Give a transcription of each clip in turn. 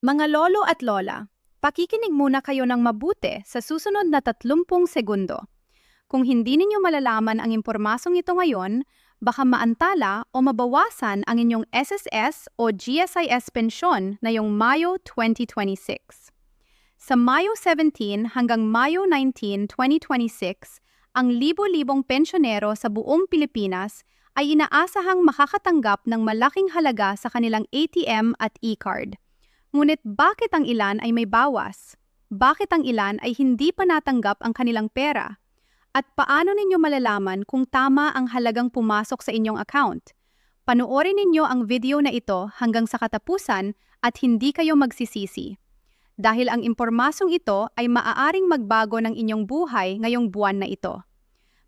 Mga lolo at lola, pakikinig muna kayo ng mabuti sa susunod na 30 segundo. Kung hindi ninyo malalaman ang impormasong ito ngayon, baka maantala o mabawasan ang inyong SSS o GSIS pensyon na yung Mayo 2026. Sa Mayo 17 hanggang Mayo 19, 2026, ang libo-libong pensyonero sa buong Pilipinas ay inaasahang makakatanggap ng malaking halaga sa kanilang ATM at e-card. Ngunit bakit ang ilan ay may bawas? Bakit ang ilan ay hindi pa natanggap ang kanilang pera? At paano ninyo malalaman kung tama ang halagang pumasok sa inyong account? Panoorin ninyo ang video na ito hanggang sa katapusan at hindi kayo magsisisi. Dahil ang impormasong ito ay maaaring magbago ng inyong buhay ngayong buwan na ito.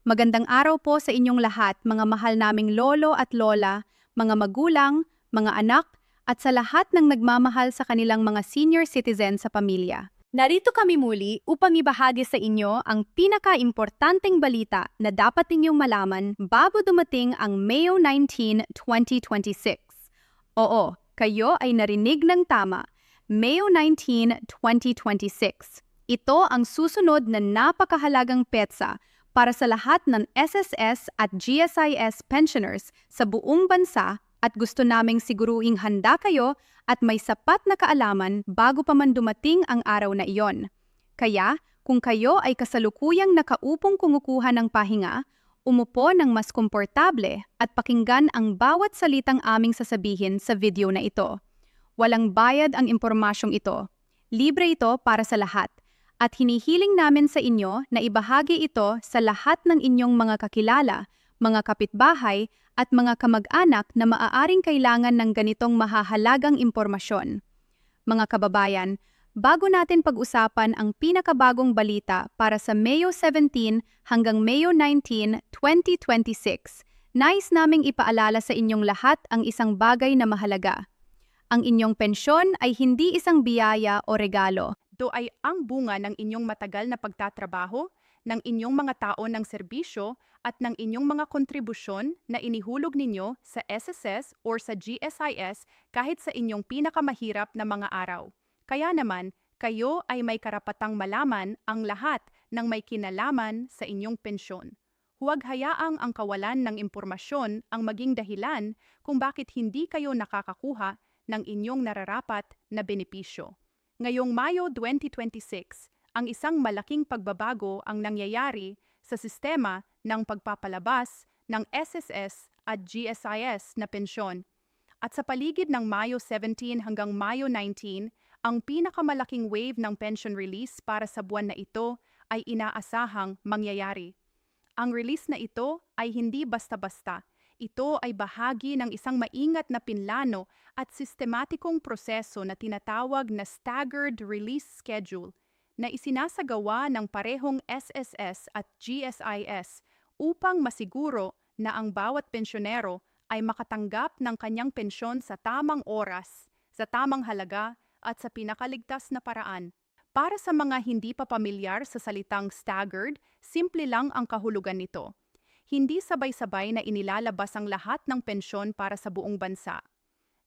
Magandang araw po sa inyong lahat, mga mahal naming lolo at lola, mga magulang, mga anak, at sa lahat ng nagmamahal sa kanilang mga senior citizen sa pamilya. Narito kami muli upang ibahagi sa inyo ang pinaka-importanteng balita na dapat ninyong malaman bago dumating ang Mayo 19, 2026. Oo, kayo ay narinig ng tama. Mayo 19, 2026. Ito ang susunod na napakahalagang petsa para sa lahat ng SSS at GSIS pensioners sa buong bansa at gusto naming siguruhing handa kayo at may sapat na kaalaman bago pa man dumating ang araw na iyon. Kaya, kung kayo ay kasalukuyang nakaupong kumukuha ng pahinga, umupo ng mas komportable at pakinggan ang bawat salitang aming sasabihin sa video na ito. Walang bayad ang impormasyong ito. Libre ito para sa lahat. At hinihiling namin sa inyo na ibahagi ito sa lahat ng inyong mga kakilala, mga kapitbahay, at mga kamag-anak na maaaring kailangan ng ganitong mahahalagang impormasyon. Mga kababayan, bago natin pag-usapan ang pinakabagong balita para sa Mayo 17 hanggang Mayo 19, 2026, nais naming ipaalala sa inyong lahat ang isang bagay na mahalaga. Ang inyong pensyon ay hindi isang biyaya o regalo. Ito ay ang bunga ng inyong matagal na pagtatrabaho, ng inyong mga taon ng serbisyo at ng inyong mga kontribusyon na inihulog ninyo sa SSS or sa GSIS kahit sa inyong pinakamahirap na mga araw. Kaya naman, kayo ay may karapatang malaman ang lahat ng may kinalaman sa inyong pensyon. Huwag hayaang ang kawalan ng impormasyon ang maging dahilan kung bakit hindi kayo nakakakuha ng inyong nararapat na benepisyo. Ngayong Mayo 2026, ang isang malaking pagbabago ang nangyayari sa sistema ng pagpapalabas ng SSS at GSIS na pensyon. At sa paligid ng Mayo 17 hanggang Mayo 19, ang pinakamalaking wave ng pension release para sa buwan na ito ay inaasahang mangyayari. Ang release na ito ay hindi basta-basta. Ito ay bahagi ng isang maingat na pinlano at sistematikong proseso na tinatawag na staggered release schedule na isinasagawa ng parehong SSS at GSIS upang masiguro na ang bawat pensyonero ay makatanggap ng kanyang pensyon sa tamang oras, sa tamang halaga at sa pinakaligtas na paraan. Para sa mga hindi pa pamilyar sa salitang staggered, simple lang ang kahulugan nito. Hindi sabay-sabay na inilalabas ang lahat ng pensyon para sa buong bansa.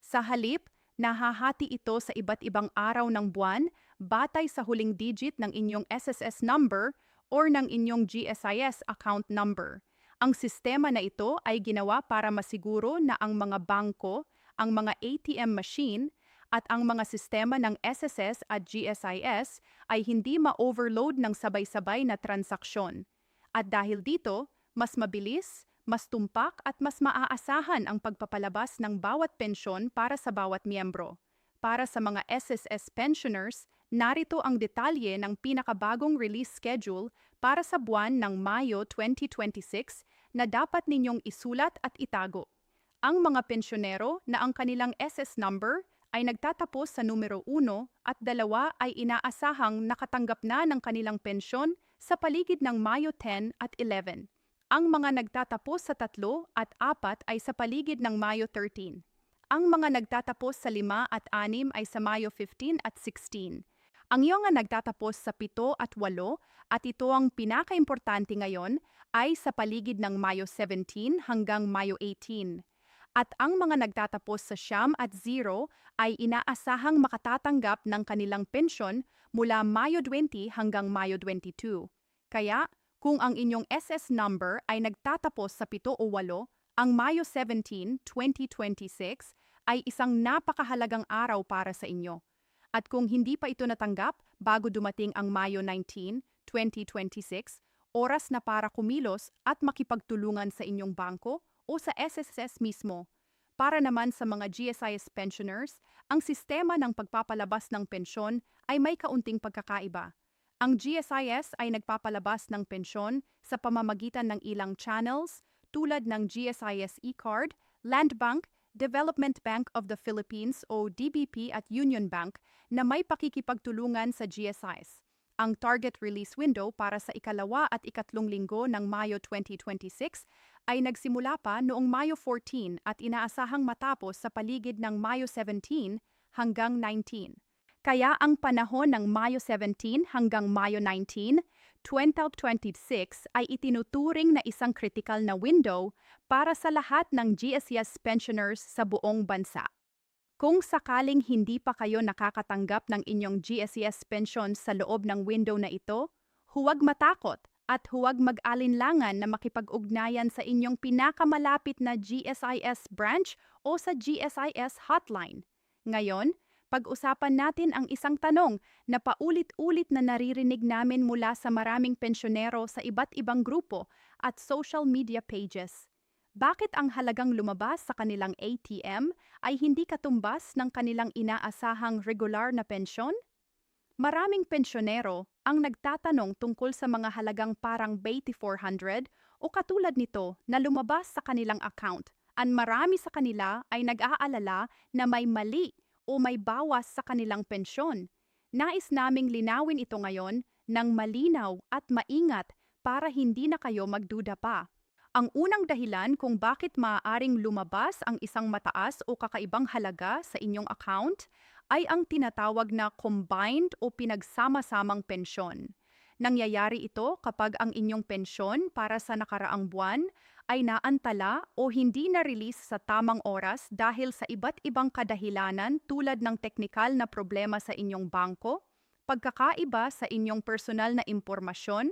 Sa halip, nahahati ito sa iba't ibang araw ng buwan batay sa huling digit ng inyong SSS number or ng inyong GSIS account number. Ang sistema na ito ay ginawa para masiguro na ang mga bangko, ang mga ATM machine, at ang mga sistema ng SSS at GSIS ay hindi ma-overload ng sabay-sabay na transaksyon. At dahil dito, mas mabilis, mas tumpak at mas maaasahan ang pagpapalabas ng bawat pensyon para sa bawat miyembro. Para sa mga SSS pensioners, narito ang detalye ng pinakabagong release schedule para sa buwan ng Mayo 2026 na dapat ninyong isulat at itago. Ang mga pensyonero na ang kanilang SS number ay nagtatapos sa numero 1 at 2 ay inaasahang nakatanggap na ng kanilang pensyon sa paligid ng Mayo 10 at 11. Ang mga nagtatapos sa 3 at 4 ay sa paligid ng Mayo 13. Ang mga nagtatapos sa 5 at 6 ay sa Mayo 15 at 16. Ang iyong nagtatapos sa 7 at 8 at ito ang pinakaimportante ngayon ay sa paligid ng Mayo 17 hanggang Mayo 18. At ang mga nagtatapos sa 9 at 0 ay inaasahang makatatanggap ng kanilang pensyon mula Mayo 20 hanggang Mayo 22. Kaya, kung ang inyong SS number ay nagtatapos sa 7 o 8, ang Mayo 17, 2026 ay isang napakahalagang araw para sa inyo. At kung hindi pa ito natanggap bago dumating ang Mayo 19, 2026, oras na para kumilos at makipagtulungan sa inyong bangko o sa SSS mismo. Para naman sa mga GSIS pensioners, ang sistema ng pagpapalabas ng pensyon ay may kaunting pagkakaiba. Ang GSIS ay nagpapalabas ng pensyon sa pamamagitan ng ilang channels tulad ng GSIS e-card, Land Bank, Development Bank of the Philippines o DBP at Union Bank na may pakikipagtulungan sa GSIS. Ang target release window para sa ikalawa at ikatlong linggo ng Mayo 2026 ay nagsimula pa noong Mayo 14 at inaasahang matapos sa paligid ng Mayo 17 hanggang 19. Kaya ang panahon ng Mayo 17 hanggang Mayo 19, 2026 ay itinuturing na isang critical na window para sa lahat ng GSIS pensioners sa buong bansa. Kung sakaling hindi pa kayo nakakatanggap ng inyong GSIS pension sa loob ng window na ito, huwag matakot at huwag mag-alinlangan na makipag-ugnayan sa inyong pinakamalapit na GSIS branch o sa GSIS hotline. Ngayon, pag-usapan natin ang isang tanong na paulit-ulit na naririnig namin mula sa maraming pensyonero sa iba't ibang grupo at social media pages. Bakit ang halagang lumabas sa kanilang ATM ay hindi katumbas ng kanilang inaasahang regular na pensyon? Maraming pensyonero ang nagtatanong tungkol sa mga halagang parang 2,400 o katulad nito na lumabas sa kanilang account. At marami sa kanila ay nag-aalala na may mali o may bawas sa kanilang pensyon. Nais naming linawin ito ngayon ng malinaw at maingat para hindi na kayo magduda pa. Ang unang dahilan kung bakit maaaring lumabas ang isang mataas o kakaibang halaga sa inyong account ay ang tinatawag na combined o pinagsama-samang pensyon. Nangyayari ito kapag ang inyong pensyon para sa nakaraang buwan ay naantala o hindi na-release sa tamang oras dahil sa iba't ibang kadahilanan tulad ng teknikal na problema sa inyong bangko, pagkakaiba sa inyong personal na impormasyon,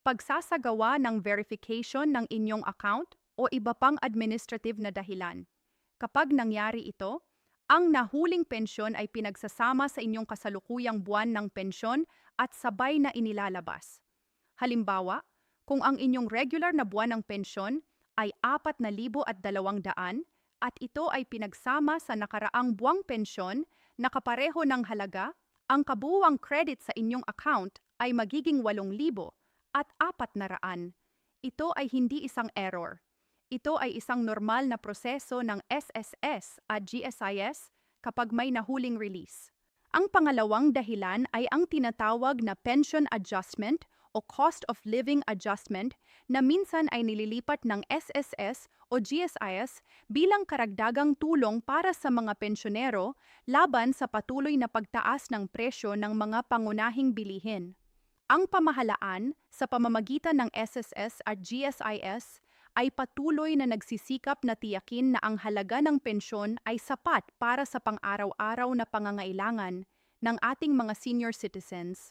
pagsasagawa ng verification ng inyong account o iba pang administrative na dahilan. Kapag nangyari ito, ang nahuling pensyon ay pinagsasama sa inyong kasalukuyang buwan ng pensyon at sabay na inilalabas. Halimbawa, kung ang inyong regular na buwan ng pensyon ay 4,200 at ito ay pinagsama sa nakaraang buwang pensyon na kapareho ng halaga, ang kabuuang credit sa inyong account ay magiging 8,000 at 400. Ito ay hindi isang error. Ito ay isang normal na proseso ng SSS at GSIS kapag may nahuling release. Ang pangalawang dahilan ay ang tinatawag na pension adjustment o cost of living adjustment na minsan ay nililipat ng SSS o GSIS bilang karagdagang tulong para sa mga pensyonero laban sa patuloy na pagtaas ng presyo ng mga pangunahing bilihin. Ang pamahalaan sa pamamagitan ng SSS at GSIS ay patuloy na nagsisikap na tiyakin na ang halaga ng pensyon ay sapat para sa pang-araw-araw na pangangailangan ng ating mga senior citizens.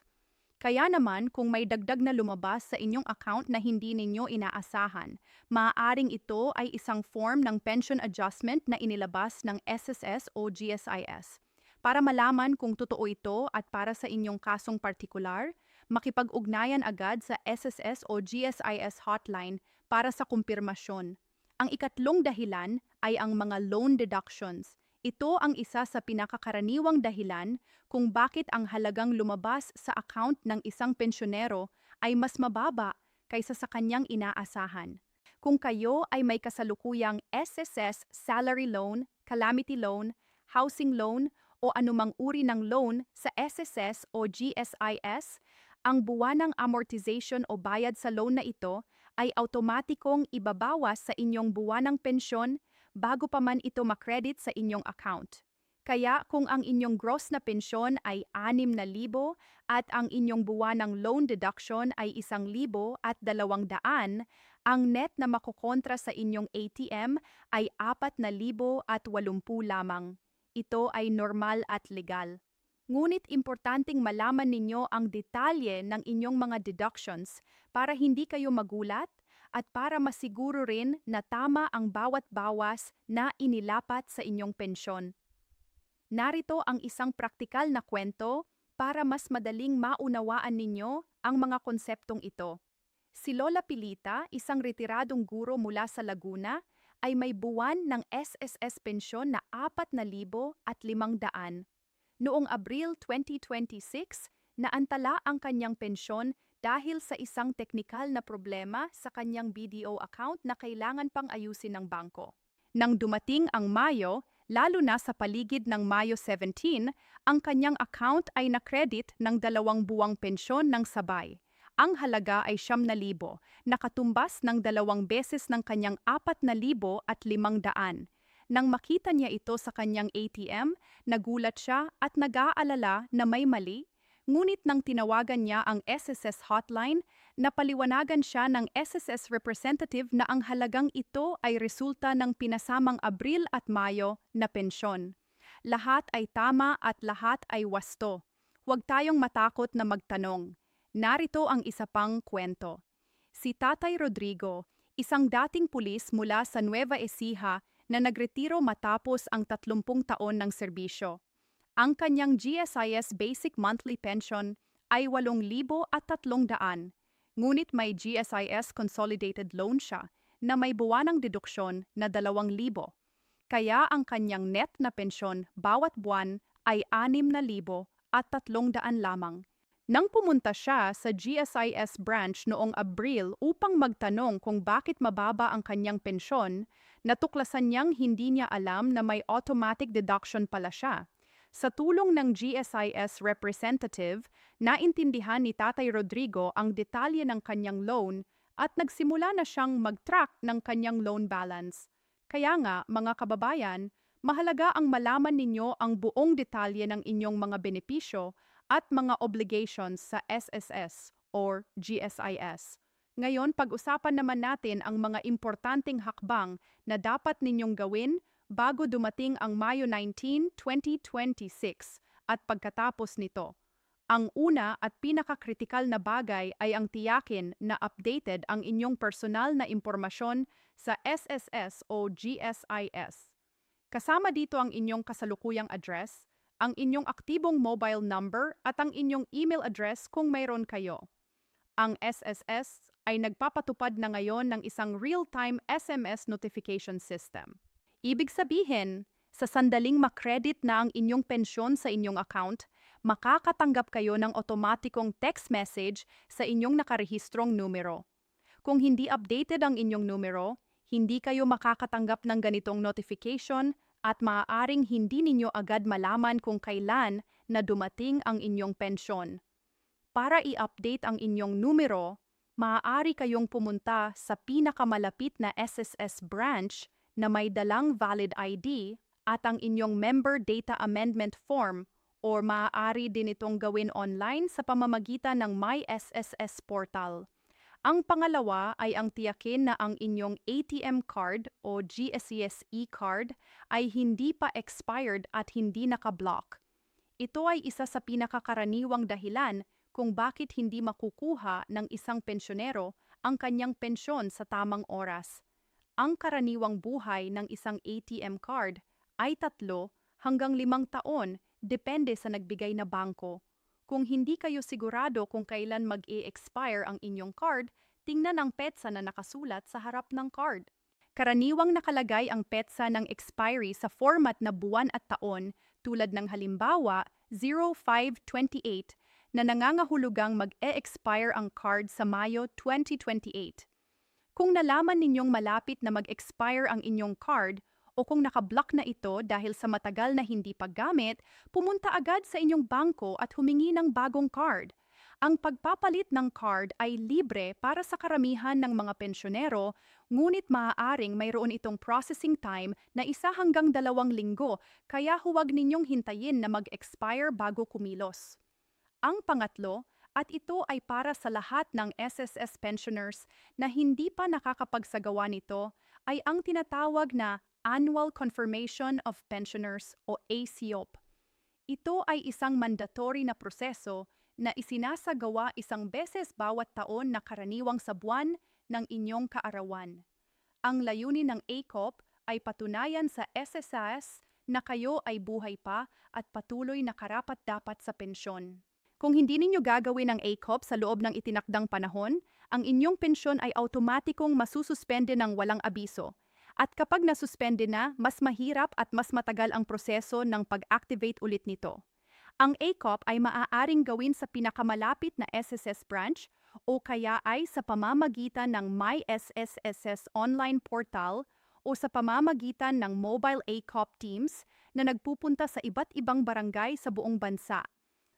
Kaya naman kung may dagdag na lumabas sa inyong account na hindi ninyo inaasahan, maaaring ito ay isang form ng pension adjustment na inilabas ng SSS o GSIS. Para malaman kung totoo ito at para sa inyong kasong partikular, makipag-ugnayan agad sa SSS o GSIS hotline para sa kumpirmasyon. Ang ikatlong dahilan ay ang mga loan deductions. Ito ang isa sa pinakakaraniwang dahilan kung bakit ang halagang lumabas sa account ng isang pensyonero ay mas mababa kaysa sa kanyang inaasahan. Kung kayo ay may kasalukuyang SSS salary loan, calamity loan, housing loan, o anumang uri ng loan sa SSS o GSIS, ang buwanang amortization o bayad sa loan na ito ay automatikong ibabawas sa inyong buwanang pensyon bago pa man ito makredit sa inyong account. Kaya kung ang inyong gross na pensyon ay 6,000 at ang inyong buwanang loan deduction ay 1,200, Ang net na makokontra sa inyong ATM ay 4,080 lamang. Ito ay normal at legal. Ngunit importanteng malaman ninyo ang detalye ng inyong mga deductions para hindi kayo magulat at para masiguro rin na tama ang bawat bawas na inilapat sa inyong pensyon. Narito ang isang praktikal na kwento para mas madaling maunawaan ninyo ang mga konseptong ito. Si Lola Pilita, isang retiradong guro mula sa Laguna, ay may buwan ng SSS pensyon na 4,500. Noong Abril 2026, naantala ang kanyang pensyon dahil sa isang teknikal na problema sa kanyang BDO account na kailangan pang ayusin ng bangko. Nang dumating ang Mayo, lalo na sa paligid ng Mayo 17, ang kanyang account ay na-credit ng 2 buwang pensyon ng sabay. Ang halaga ay 9,000, nakatumbas ng 2 beses ng kanyang 4,500. Nang makita niya ito sa kanyang ATM, nagulat siya at nag-aalala na may mali. Ngunit nang tinawagan niya ang SSS hotline, napaliwanagan siya ng SSS representative na ang halagang ito ay resulta ng pinasamang Abril at Mayo na pensyon. Lahat ay tama at lahat ay wasto. Huwag tayong matakot na magtanong. Narito ang isa pang kwento. Si Tatay Rodrigo, isang dating pulis mula sa Nueva Ecija na nagretiro matapos ang 30 taon ng serbisyo. Ang kanyang GSIS Basic Monthly Pension ay 8,300, ngunit may GSIS Consolidated Loan siya na may buwanang deduksyon na 2,000. Kaya ang kanyang net na pensyon bawat buwan ay 6,300 lamang. Nang pumunta siya sa GSIS branch noong Abril upang magtanong kung bakit mababa ang kanyang pensyon, natuklasan niyang hindi niya alam na may automatic deduction pala siya. Sa tulong ng GSIS representative, naintindihan ni Tatay Rodrigo ang detalye ng kanyang loan at nagsimula na siyang mag-track ng kanyang loan balance. Kaya nga, mga kababayan, mahalaga ang malaman ninyo ang buong detalye ng inyong mga benepisyo at mga obligations sa SSS or GSIS. Ngayon, pag-usapan naman natin ang mga importanteng hakbang na dapat ninyong gawin bago dumating ang Mayo 19, 2026 at pagkatapos nito. Ang una at pinakakritikal na bagay ay ang tiyakin na updated ang inyong personal na impormasyon sa SSS o GSIS. Kasama dito ang inyong kasalukuyang address, ang inyong aktibong mobile number at ang inyong email address kung mayroon kayo. Ang SSS ay nagpapatupad na ngayon ng isang real-time SMS notification system. Ibig sabihin, sa sandaling makredit na ang inyong pensyon sa inyong account, makakatanggap kayo ng otomatikong text message sa inyong nakarehistrong numero. Kung hindi updated ang inyong numero, hindi kayo makakatanggap ng ganitong notification at maaaring hindi ninyo agad malaman kung kailan na dumating ang inyong pensyon. Para i-update ang inyong numero, maaari kayong pumunta sa pinakamalapit na SSS branch na may dalang valid ID at ang inyong Member Data Amendment Form o maaari din itong gawin online sa pamamagitan ng My SSS portal. Ang pangalawa ay ang tiyakin na ang inyong ATM card o GSES e-card ay hindi pa expired at hindi nakablock. Ito ay isa sa pinakakaraniwang dahilan kung bakit hindi makukuha ng isang pensyonero ang kanyang pensyon sa tamang oras. Ang karaniwang buhay ng isang ATM card ay 3 hanggang 5 taon depende sa nagbigay na bangko. Kung hindi kayo sigurado kung kailan mag-e-expire ang inyong card, tingnan ang petsa na nakasulat sa harap ng card. Karaniwang nakalagay ang petsa ng expiry sa format na buwan at taon tulad ng halimbawa 0528 na nangangahulugang mag-e-expire ang card sa Mayo 2028. Kung nalaman ninyong malapit na mag-expire ang inyong card, o kung nakablock na ito dahil sa matagal na hindi paggamit, pumunta agad sa inyong bangko at humingi ng bagong card. Ang pagpapalit ng card ay libre para sa karamihan ng mga pensyonero, ngunit maaaring mayroon itong processing time na 1 hanggang 2 linggo, kaya huwag ninyong hintayin na mag-expire bago kumilos. Ang pangatlo At ito ay para sa lahat ng SSS pensioners na hindi pa nakakapagsagawa nito ay ang tinatawag na Annual Confirmation of Pensioners o ACOP. Ito ay isang mandatory na proseso na isinasagawa isang beses bawat taon na karaniwang sa buwan ng inyong kaarawan. Ang layunin ng ACOP ay patunayan sa SSS na kayo ay buhay pa at patuloy na karapat-dapat sa pensyon. Kung hindi ninyo gagawin ang ACOP sa loob ng itinakdang panahon, ang inyong pensyon ay automatikong masususpende ng walang abiso. At kapag nasuspende na, mas mahirap at mas matagal ang proseso ng pag-activate ulit nito. Ang ACOP ay maaaring gawin sa pinakamalapit na SSS branch o kaya ay sa pamamagitan ng My SSSS online portal o sa pamamagitan ng mobile ACOP teams na nagpupunta sa iba't ibang barangay sa buong bansa.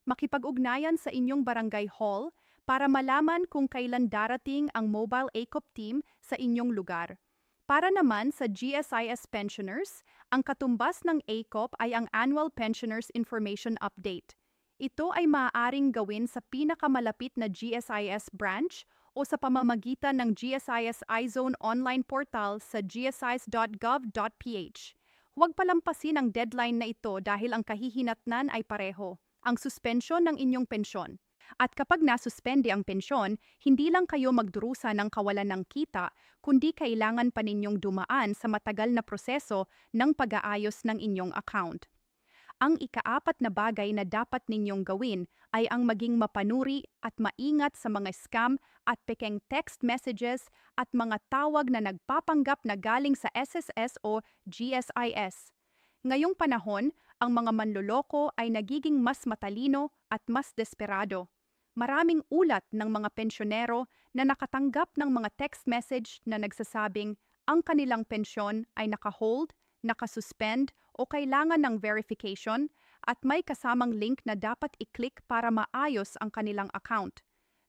Makipag-ugnayan sa inyong barangay hall para malaman kung kailan darating ang mobile ACOP team sa inyong lugar. Para naman sa GSIS pensioners, ang katumbas ng ACOP ay ang Annual Pensioners Information Update. Ito ay maaaring gawin sa pinakamalapit na GSIS branch o sa pamamagitan ng GSIS iZone online portal sa gsis.gov.ph. Huwag palampasin ang deadline na ito dahil ang kahihinatnan ay pareho, ang suspensyon ng inyong pensyon. At kapag nasuspende ang pensyon, hindi lang kayo magdurusa ng kawalan ng kita, kundi kailangan pa ninyong dumaan sa matagal na proseso ng pag-aayos ng inyong account. Ang ikaapat na bagay na dapat ninyong gawin ay ang maging mapanuri at maingat sa mga scam at pekeng text messages at mga tawag na nagpapanggap na galing sa SSS o GSIS. Ngayong panahon, ang mga manloloko ay nagiging mas matalino at mas desperado. Maraming ulat ng mga pensyonero na nakatanggap ng mga text message na nagsasabing ang kanilang pensyon ay naka-hold, nakasuspend o kailangan ng verification at may kasamang link na dapat i-click para maayos ang kanilang account.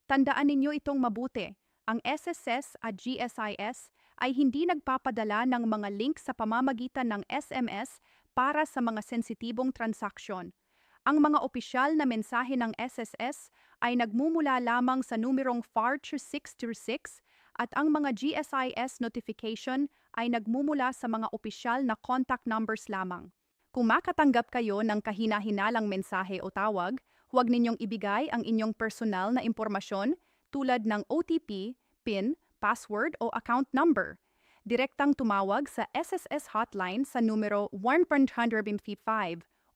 Tandaan ninyo itong mabuti. Ang SSS at GSIS ay hindi nagpapadala ng mga link sa pamamagitan ng SMS para sa mga sensitibong transaksyon. Ang mga opisyal na mensahe ng SSS ay nagmumula lamang sa numerong FAR626 at ang mga GSIS notification ay nagmumula sa mga opisyal na contact numbers lamang. Kung makatanggap kayo ng kahina-hinalang mensahe o tawag, huwag ninyong ibigay ang inyong personal na impormasyon tulad ng OTP, PIN, password o account number. Direktang tumawag sa SSS hotline sa numero 155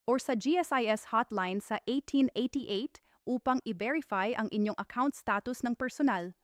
or sa GSIS hotline sa 1888 upang i-verify ang inyong account status ng personal.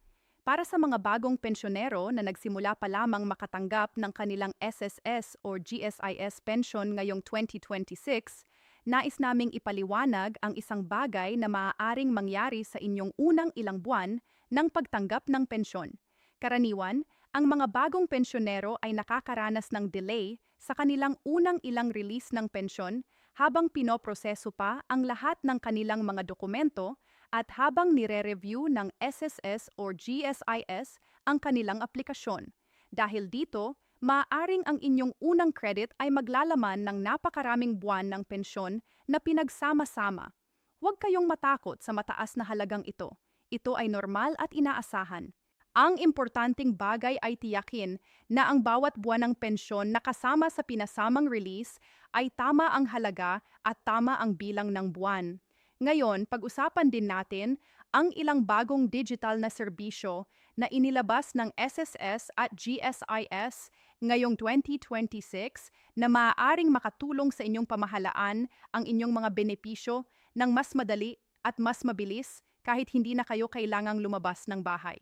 Para sa mga bagong pensyonero na nagsimula pa lamang makatanggap ng kanilang SSS or GSIS pension ngayong 2026, nais naming ipaliwanag ang isang bagay na maaaring mangyari sa inyong unang ilang buwan ng pagtanggap ng pensyon. Karaniwan, ang mga bagong pensyonero ay nakakaranas ng delay sa kanilang unang ilang release ng pensyon habang pinoproseso pa ang lahat ng kanilang mga dokumento at habang nire-review ng SSS or GSIS ang kanilang aplikasyon. Dahil dito, maaaring ang inyong unang credit ay maglalaman ng napakaraming buwan ng pensyon na pinagsama-sama. Huwag kayong matakot sa mataas na halagang ito. Ito ay normal at inaasahan. Ang importanteng bagay ay tiyakin na ang bawat buwan ng pensyon na kasama sa pinasamang release ay tama ang halaga at tama ang bilang ng buwan. Ngayon, pag-usapan din natin ang ilang bagong digital na serbisyo na inilabas ng SSS at GSIS ngayong 2026 na maaaring makatulong sa inyong pamahalaan ang inyong mga benepisyo ng mas madali at mas mabilis kahit hindi na kayo kailangang lumabas ng bahay.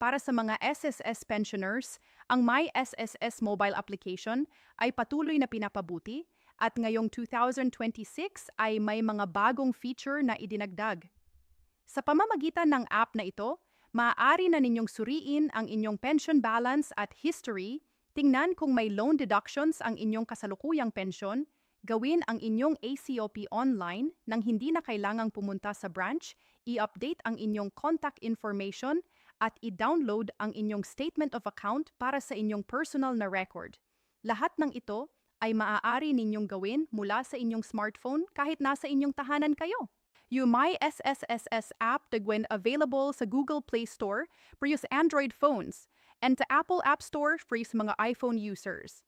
Para sa mga SSS pensioners, ang My SSS mobile application ay patuloy na pinapabuti at ngayong 2026 ay may mga bagong feature na idinagdag. Sa pamamagitan ng app na ito, maaari na ninyong suriin ang inyong pension balance at history, tingnan kung may loan deductions ang inyong kasalukuyang pensyon, gawin ang inyong ACOP online nang hindi na kailangang pumunta sa branch, i-update ang inyong contact information, at i-download ang inyong statement of account para sa inyong personal na record. Lahat ng ito ay maaari ninyong gawin mula sa inyong smartphone kahit nasa inyong tahanan kayo. Yung My SSSS app dagwin available sa Google Play Store for use Android phones and sa Apple App Store for use mga iPhone users.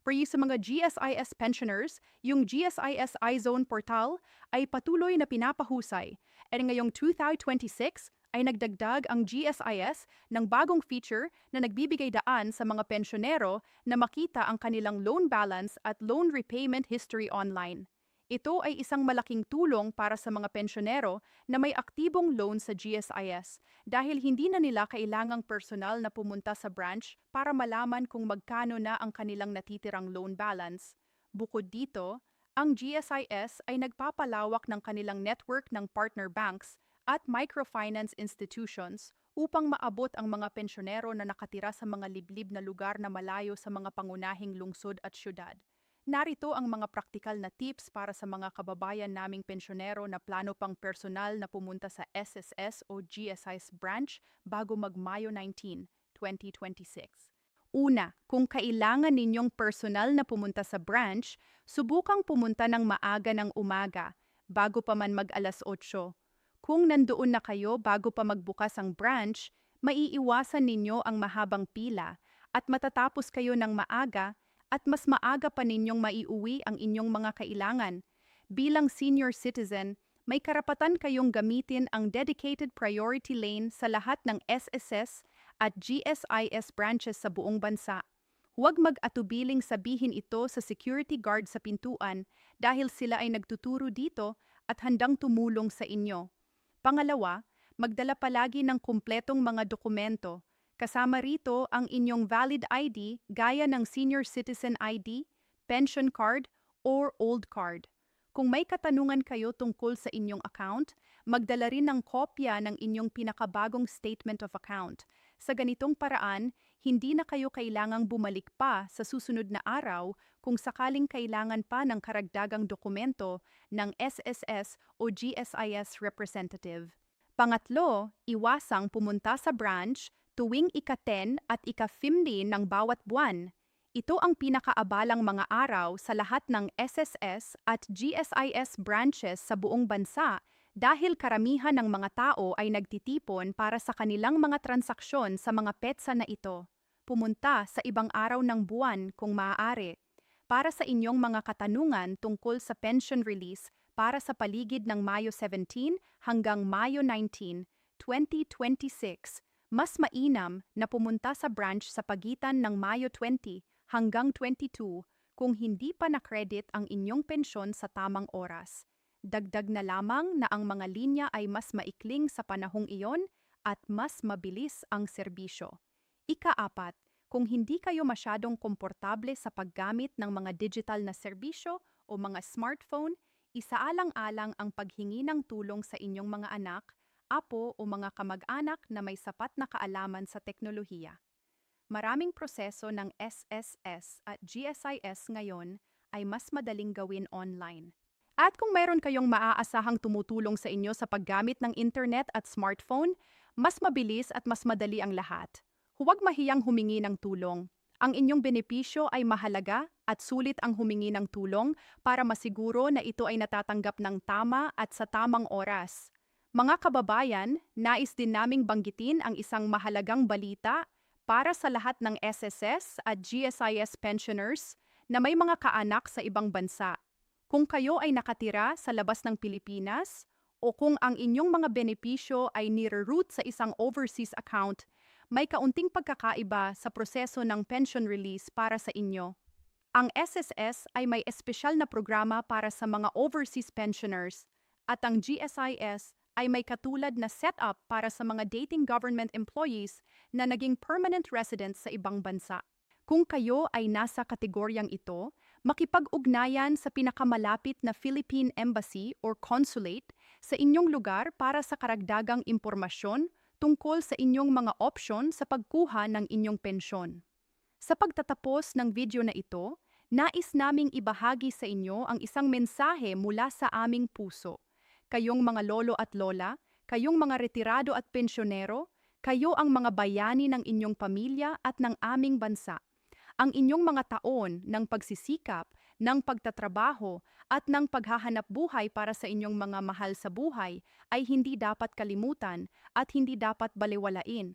For use sa mga GSIS pensioners, yung GSIS iZone portal ay patuloy na pinapahusay. At ngayong 2026 ay nagdagdag ang GSIS ng bagong feature na nagbibigay daan sa mga pensyonero na makita ang kanilang loan balance at loan repayment history online. Ito ay isang malaking tulong para sa mga pensyonero na may aktibong loan sa GSIS dahil hindi na nila kailangang personal na pumunta sa branch para malaman kung magkano na ang kanilang natitirang loan balance. Bukod dito, ang GSIS ay nagpapalawak ng kanilang network ng partner banks at microfinance institutions upang maabot ang mga pensyonero na nakatira sa mga liblib na lugar na malayo sa mga pangunahing lungsod at syudad. Narito ang mga praktikal na tips para sa mga kababayan naming pensyonero na plano pang personal na pumunta sa SSS o GSIS branch bago mag-Mayo 19, 2026. Una, kung kailangan ninyong personal na pumunta sa branch, subukang pumunta ng maaga ng umaga, bago pa man mag-alas 8. Kung nandoon na kayo bago pa magbukas ang branch, maiiwasan ninyo ang mahabang pila at matatapos kayo ng maaga at mas maaga pa ninyong maiuwi ang inyong mga kailangan. Bilang senior citizen, may karapatan kayong gamitin ang dedicated priority lane sa lahat ng SSS at GSIS branches sa buong bansa. Huwag mag-atubiling sabihin ito sa security guard sa pintuan dahil sila ay nagtuturo dito at handang tumulong sa inyo. Pangalawa, magdala palagi ng kumpletong mga dokumento. Kasama rito ang inyong valid ID gaya ng Senior Citizen ID, Pension Card, or Old Card. Kung may katanungan kayo tungkol sa inyong account, magdala rin ng kopya ng inyong pinakabagong Statement of Account. Sa ganitong paraan, hindi na kayo kailangang bumalik pa sa susunod na araw kung sakaling kailangan pa ng karagdagang dokumento ng SSS o GSIS representative. Pangatlo, iwasang pumunta sa branch tuwing ika-10 at ika-15 ng bawat buwan. Ito ang pinakaabalang mga araw sa lahat ng SSS at GSIS branches sa buong bansa dahil karamihan ng mga tao ay nagtitipon para sa kanilang mga transaksyon sa mga petsa na ito. Pumunta sa ibang araw ng buwan kung maaari. Para sa inyong mga katanungan tungkol sa pension release para sa paligid ng Mayo 17 hanggang Mayo 19, 2026, mas mainam na pumunta sa branch sa pagitan ng Mayo 20 hanggang 22 kung hindi pa na-credit ang inyong pensyon sa tamang oras. Dagdag na lamang na ang mga linya ay mas maikling sa panahong iyon at mas mabilis ang serbisyo. Ika-4, kung hindi kayo masyadong komportable sa paggamit ng mga digital na serbisyo o mga smartphone, isaalang-alang ang paghingi ng tulong sa inyong mga anak, apo o mga kamag-anak na may sapat na kaalaman sa teknolohiya. Maraming proseso ng SSS at GSIS ngayon ay mas madaling gawin online. At kung mayroon kayong maaasahang tumutulong sa inyo sa paggamit ng internet at smartphone, mas mabilis at mas madali ang lahat. Huwag mahiyang humingi ng tulong. Ang inyong benepisyo ay mahalaga at sulit ang humingi ng tulong para masiguro na ito ay natatanggap ng tama at sa tamang oras. Mga kababayan, nais din naming banggitin ang isang mahalagang balita para sa lahat ng SSS at GSIS pensioners na may mga kaanak sa ibang bansa. Kung kayo ay nakatira sa labas ng Pilipinas o kung ang inyong mga benepisyo ay nire-route sa isang overseas account, may kaunting pagkakaiba sa proseso ng pension release para sa inyo. Ang SSS ay may espesyal na programa para sa mga overseas pensioners at ang GSIS ay may katulad na setup para sa mga dating government employees na naging permanent residents sa ibang bansa. Kung kayo ay nasa kategoryang ito, makipag-ugnayan sa pinakamalapit na Philippine Embassy or Consulate sa inyong lugar para sa karagdagang impormasyon tungkol sa inyong mga opsyon sa pagkuha ng inyong pensyon. Sa pagtatapos ng video na ito, nais naming ibahagi sa inyo ang isang mensahe mula sa aming puso. Kayong mga lolo at lola, kayong mga retirado at pensyonero, kayo ang mga bayani ng inyong pamilya at ng aming bansa. Ang inyong mga taon ng pagsisikap ng pagtatrabaho at ng paghahanap buhay para sa inyong mga mahal sa buhay ay hindi dapat kalimutan at hindi dapat balewalain.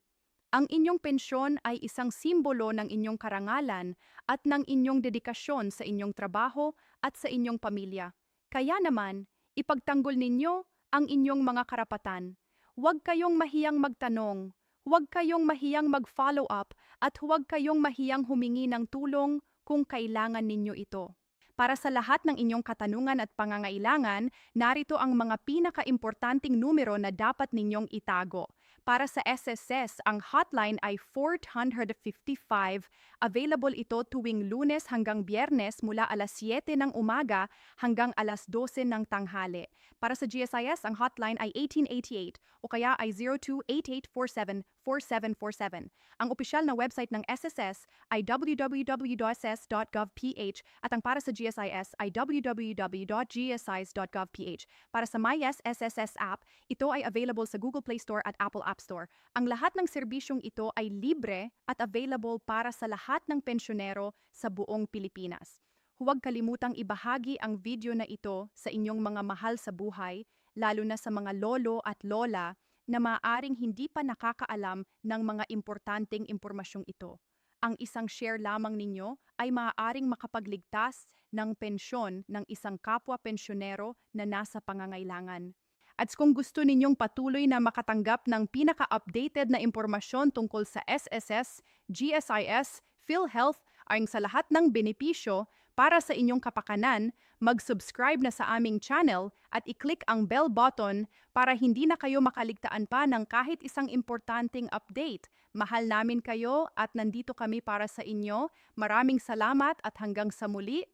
Ang inyong pensyon ay isang simbolo ng inyong karangalan at ng inyong dedikasyon sa inyong trabaho at sa inyong pamilya. Kaya naman, ipagtanggol ninyo ang inyong mga karapatan. Huwag kayong mahiyang magtanong, huwag kayong mahiyang mag-follow up at huwag kayong mahiyang humingi ng tulong kung kailangan ninyo ito. Para sa lahat ng inyong katanungan at pangangailangan, narito ang mga pinaka-importanting numero na dapat ninyong itago. Para sa SSS, ang hotline ay 455. Available ito tuwing Lunes hanggang Biyernes mula alas 7 ng umaga hanggang alas 12 ng tanghali. Para sa GSIS, ang hotline ay 1888 o kaya ay 0288474747. Ang opisyal na website ng SSS ay www.ss.gov.ph at ang para sa GSIS ay www.gsis.gov.ph. Para sa MySSS app, ito ay available sa Google Play Store at Apple App Store. Ang lahat ng serbisyong ito ay libre at available para sa lahat ng pensyonero sa buong Pilipinas. Huwag kalimutang ibahagi ang video na ito sa inyong mga mahal sa buhay, lalo na sa mga lolo at lola na maaaring hindi pa nakakaalam ng mga importanteng impormasyong ito. Ang isang share lamang ninyo ay maaaring makapagligtas ng pensyon ng isang kapwa pensyonero na nasa pangangailangan. At kung gusto ninyong patuloy na makatanggap ng pinaka-updated na impormasyon tungkol sa SSS, GSIS, PhilHealth, ayon sa lahat ng benepisyo para sa inyong kapakanan, mag-subscribe na sa aming channel at i-click ang bell button para hindi na kayo makaligtaan pa ng kahit isang importanteng update. Mahal namin kayo at nandito kami para sa inyo. Maraming salamat at hanggang sa muli.